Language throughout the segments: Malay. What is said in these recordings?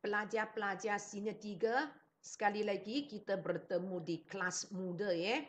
Pelajar-pelajar senior 3, sekali lagi kita bertemu di kelas muda ya.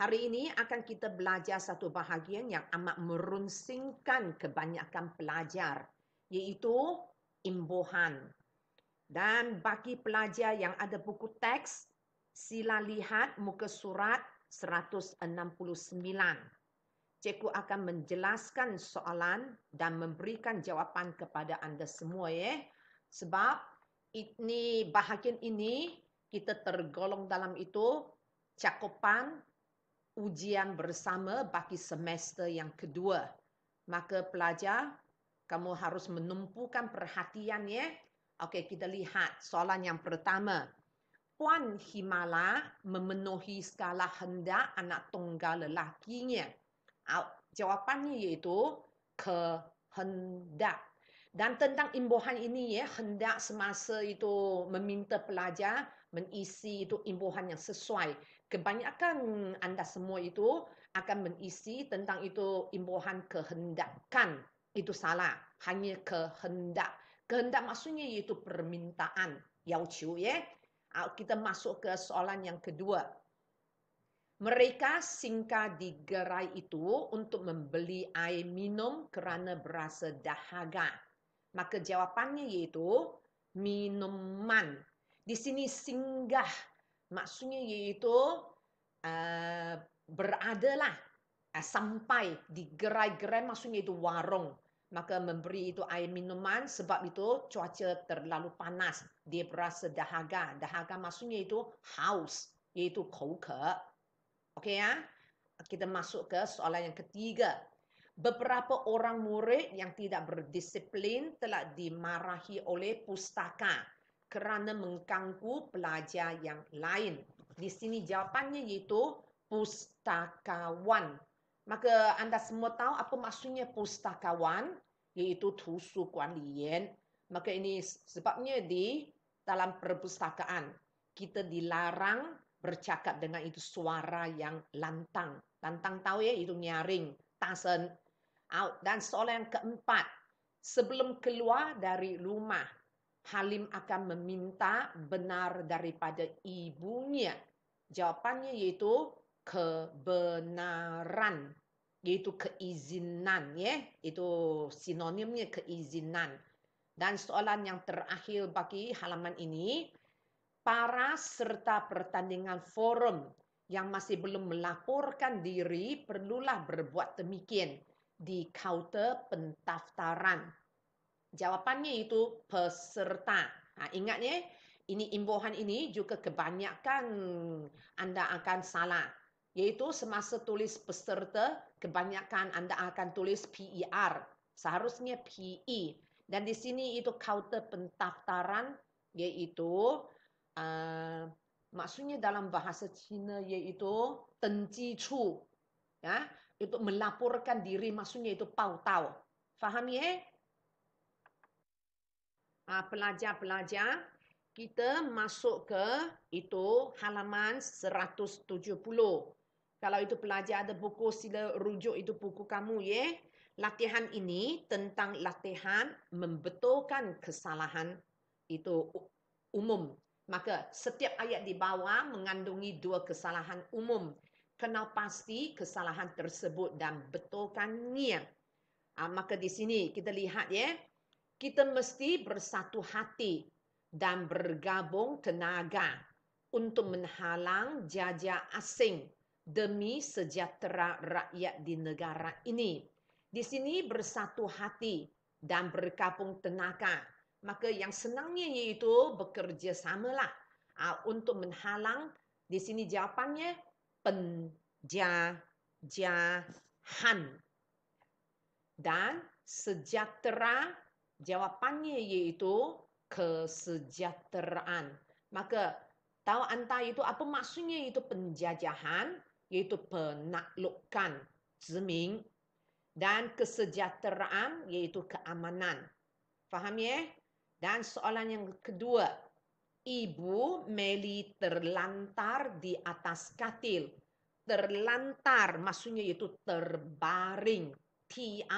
Hari ini akan kita belajar satu bahagian yang amat merunsingkan kebanyakan pelajar, iaitu imbuhan. Dan bagi pelajar yang ada buku teks, sila lihat muka surat 169. Cikgu akan menjelaskan soalan dan memberikan jawapan kepada anda semua ya. Sebab ini bahagian ini kita tergolong dalam itu cakupan ujian bersama bagi semester yang kedua. Maka pelajar, kamu harus menumpukan perhatian ya. Okey, kita lihat soalan yang pertama. Puan Himala memenuhi skala hendak anak tunggal lelakinya. Jawapannya iaitu kehendak. Dan tentang imbuhan ini ya, hendak semasa itu meminta pelajar mengisi itu imbuhan yang sesuai. Kebanyakan anda semua itu akan mengisi tentang itu imbuhan kehendakan. Itu salah. Hanya kehendak. Kehendak maksudnya iaitu permintaan. Yauqiu ya. Kita masuk ke soalan yang kedua. Mereka singgah di gerai itu untuk membeli air minum kerana berasa dahaga. Maka jawapannya iaitu minuman. Di sini singgah maksudnya iaitu beradalah sampai di gerai-gerai maksudnya itu warung. Maka memberi itu air minuman sebab itu cuaca terlalu panas. Dia berasa dahaga. Dahaga maksudnya itu haus, iaitu口渴. Okey ya. Kita masuk ke soalan yang ketiga. Beberapa orang murid yang tidak berdisiplin telah dimarahi oleh pustaka kerana mengganggu pelajar yang lain. Di sini jawapannya iaitu pustakawan. Maka anda semua tahu apa maksudnya pustakawan? Iaitu 图书管理员. Maka ini sebabnya di dalam perpustakaan kita dilarang bercakap dengan itu suara yang lantang. Lantang tahu ya, itu nyaring, tasen. Dan soalan yang keempat, sebelum keluar dari rumah, Halim akan meminta benar daripada ibunya. Jawapannya iaitu kebenaran, iaitu keizinan ya. Itu sinonimnya keizinan. Dan soalan yang terakhir bagi halaman ini, para serta pertandingan forum yang masih belum melaporkan diri perlulah berbuat demikian di kaunter pendaftaran. Jawapannya itu peserta. Ingat ya, ini imbuhan ini juga kebanyakan anda akan salah. Iaitu semasa tulis peserta, kebanyakan anda akan tulis PER. Seharusnya PE. Dan di sini itu kaunter pendaftaran, iaitu maksudnya dalam bahasa Cina iaitu tengji cu. Ya, itu melaporkan diri maksudnya itu pau tau. Faham ya? Pelajar-pelajar, kita masuk ke itu halaman 170. Kalau itu pelajar ada buku, sila rujuk itu buku kamu ya. Latihan ini tentang latihan membetulkan kesalahan itu umum. Maka setiap ayat di bawah mengandungi 2 kesalahan umum. Kenal pasti kesalahan tersebut dan betulkannya. Maka di sini kita lihat ya. Kita mesti bersatu hati dan bergabung tenaga untuk menghalang jajah asing demi sejahtera rakyat di negara ini. Di sini bersatu hati dan bergabung tenaga. Maka yang senangnya iaitu bekerja samalah untuk menghalang. Di sini jawapannya penjajahan. Dan sejahtera, jawapannya iaitu kesejahteraan. Maka tahu anda itu apa maksudnya itu penjajahan? Iaitu penaklukan, ziming. Dan kesejahteraan iaitu keamanan. Faham ya? Dan soalan yang kedua. Ibu Meli terlantar di atas katil. Terlantar maksudnya itu terbaring. T-R-B-A-R-I-N-G.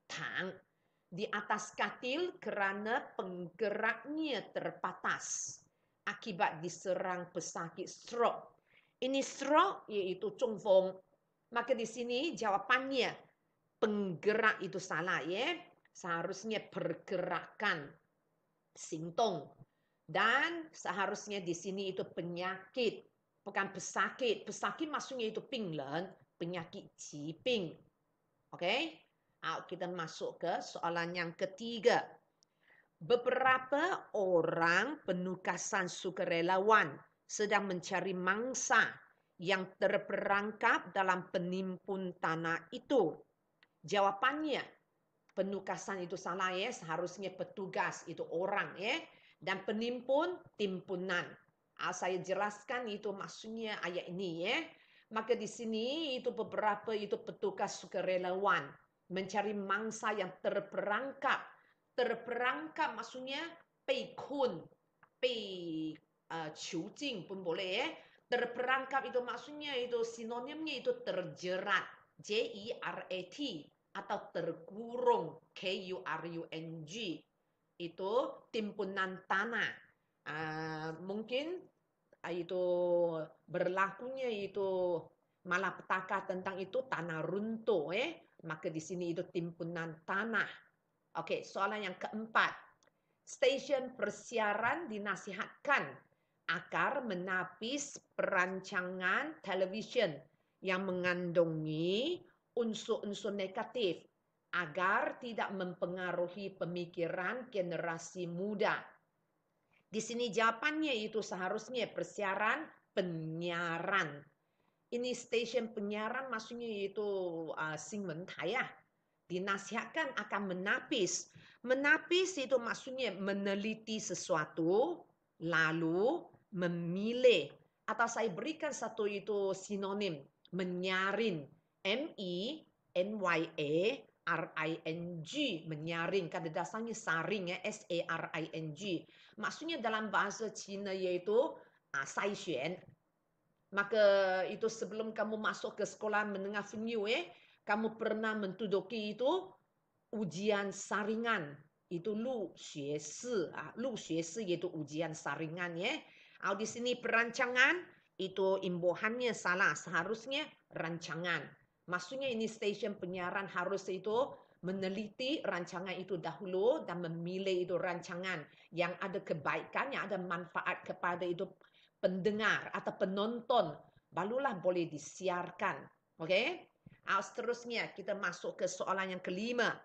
Tang. di atas katil kerana penggeraknya terbatas akibat diserang pesakit stroke. Ini stroke iaitu congfong. Maka di sini jawapannya penggerak itu salah ya. Seharusnya pergerakan sintong. Dan seharusnya di sini itu penyakit, bukan pesakit. Pesakit maksudnya itu pinglen, penyakit jiping. Okey? Kita masuk ke soalan yang ketiga. Beberapa orang penugasan sukarelawan sedang mencari mangsa yang terperangkap dalam penimpun tanah itu. Jawapannya, penugasan itu salah ya, seharusnya petugas itu orang ya, dan penimpun timpunan. Saya jelaskan itu maksudnya ayat ini ya. Maka di sini itu beberapa itu petugas sukarelawan mencari mangsa yang terperangkap. Terperangkap maksudnya 被困, 被囚禁 pun boleh ya. Terperangkap itu maksudnya itu sinonimnya itu terjerat, J-E-R-A-T, atau terkurung, K-U-R-U-N-G. Itu timbunan tanah. Mungkin itu berlakunya itu malapetaka tentang itu tanah runtuh maka di sini itu timbunan tanah. Okey, soalan yang keempat. Stesen persiaran dinasihatkan agar menapis perancangan televisyen yang mengandungi unsur-unsur negatif agar tidak mempengaruhi pemikiran generasi muda. Di sini jawapannya itu seharusnya persiaran penyiaran. Ini stesen penyiaran maksudnya itu Xinmentai ya. Dinasihatkan akan menapis. Menapis itu maksudnya meneliti sesuatu, lalu memilih. Atau saya berikan satu itu sinonim, menyaring. M-E-N-Y-A-R-I-N-G, menyaring. Pada dasarnya saring ya, S-A-R-I-N-G. Maksudnya dalam bahasa Cina iaitu saixuan. Maka itu sebelum kamu masuk ke sekolah menengah Fenyu kamu pernah menduduki itu ujian saringan. Itu Lu Xue Si. Lu Xue Si iaitu ujian saringan ya. Di sini perancangan itu imbuhannya salah. Seharusnya rancangan. Maksudnya ini stesen penyiaran harus itu meneliti rancangan itu dahulu dan memilih itu rancangan yang ada kebaikan, yang ada manfaat kepada itu pendengar atau penonton. Barulah boleh disiarkan. Okey? Seterusnya kita masuk ke soalan yang kelima.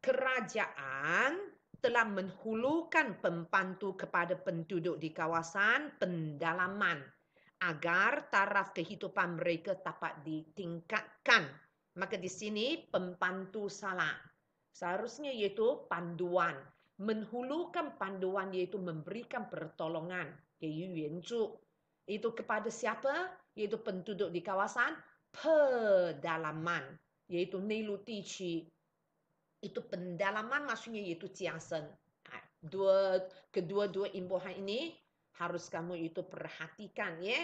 Kerajaan telah menghulukan pembantu kepada penduduk di kawasan pendalaman agar taraf kehidupan mereka dapat ditingkatkan. Maka di sini pembantu salah. Seharusnya iaitu panduan. Menghulukan panduan iaitu memberikan pertolongan. Itu kepada siapa? Iaitu penduduk di kawasan pedalaman, iaitu Neilu Diqi. Itu pendalaman maksudnya iaitu Jiangsen. Kedua-dua imbuhan ini harus kamu itu perhatikan ya.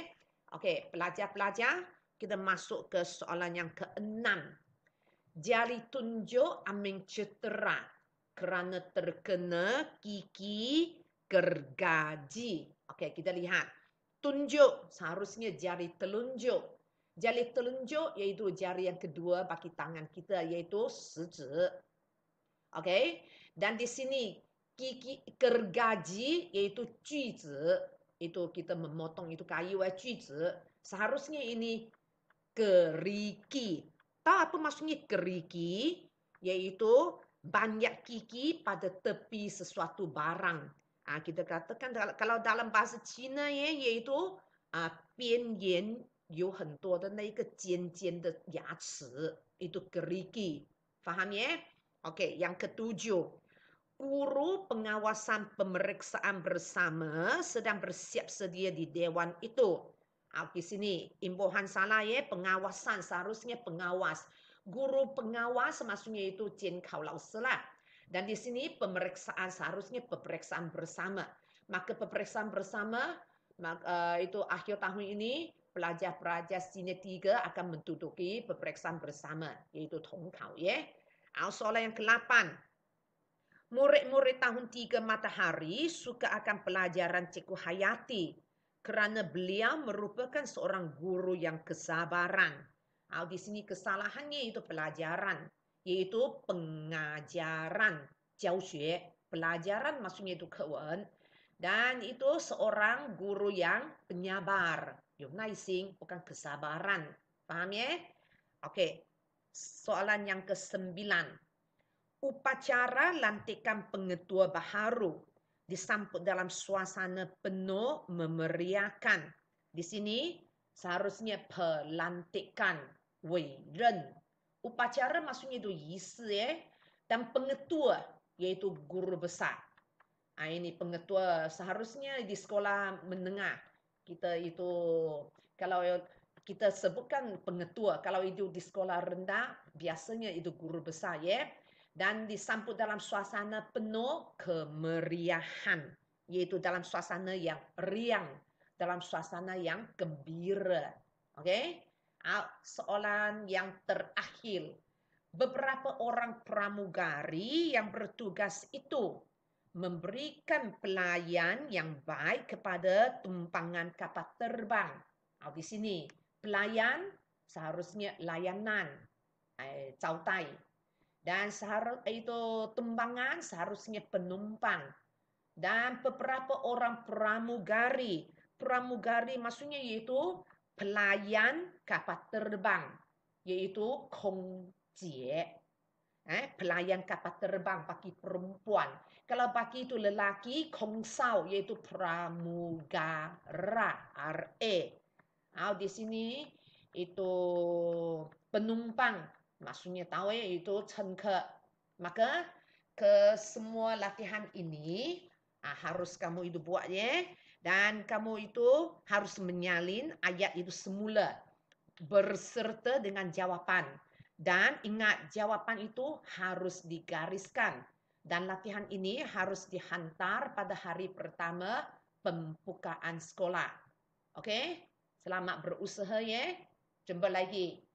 Okey, pelajar-pelajar, kita masuk ke soalan yang keenam. Jari tunjuk aming cetera kerana terkena gigi gergaji. Okey, kita lihat. Tunjuk seharusnya jari telunjuk. Jari telunjuk iaitu jari yang kedua bagi tangan kita iaitu sezi. Okey. Dan di sini gigi gergaji iaitu juzi. Itu kita memotong itu kayu juzi. Seharusnya ini gerigi. Tahu apa maksudnya gerigi? Yaitu banyak gigi pada tepi sesuatu barang. Kita katakan kalau dalam bahasa Cina iaitu 边沿有很多的那个尖尖的牙齿 itu gerigi. Faham ya? Okey, yang ketujuh. Guru pengawasan pemeriksaan bersama sedang bersiap sedia di dewan itu. Di sini imbuhan salah ya, pengawasan seharusnya pengawas. Guru pengawas maksudnya itu jiankao laosi lah. Dan di sini pemeriksaan seharusnya pemeriksaan bersama. Maka pemeriksaan bersama itu akhir tahun ini pelajar-pelajar senior 3 akan menduduki pemeriksaan bersama iaitu tongkao ya. Soalan yang ke-8. Murid-murid tahun 3 Matahari suka akan pelajaran Cikgu Hayati kerana beliau merupakan seorang guru yang kesabaran. Di sini kesalahannya itu pelajaran, iaitu pengajaran, 教学, pelajaran maksudnya itu 课文, dan itu seorang guru yang penyabar, 有耐心, bukan kesabaran. Faham ya? Okey. Soalan yang ke-9. Upacara lantikan pengetua baharu disambut dalam suasana penuh memeriahkan. Di sini seharusnya pelantikan, 委任. Upacara maksudnya itu yisi ya. Dan pengetua iaitu guru besar. Ini pengetua seharusnya di sekolah menengah. Kita itu kalau kita sebutkan pengetua, kalau itu di sekolah rendah biasanya itu guru besar ya. Dan disambut dalam suasana penuh kemeriahan, yaitu dalam suasana yang riang, dalam suasana yang gembira. Okey? Soalan yang terakhir. Beberapa orang pramugari yang bertugas itu memberikan pelayan yang baik kepada tumpangan kapal terbang. Di sini pelayan seharusnya layanan, 招待. Dan itu tumpangan seharusnya penumpang. Dan beberapa orang pramugari. Pramugari maksudnya yaitu pelayan kapal terbang. Yaitu kongjie. Pelayan kapal terbang bagi perempuan. Kalau bagi itu lelaki, kongsau yaitu pramugara. RA. Di sini itu penumpang. Maksudnya tahu ya itu 乘客. Maka ke semua latihan ini harus kamu itu buat ya. Dan kamu itu harus menyalin ayat itu semula berserta dengan jawapan. Dan ingat jawapan itu harus digariskan. Dan latihan ini harus dihantar pada hari pertama pembukaan sekolah. Okey? Selamat berusaha ya. Jumpa lagi.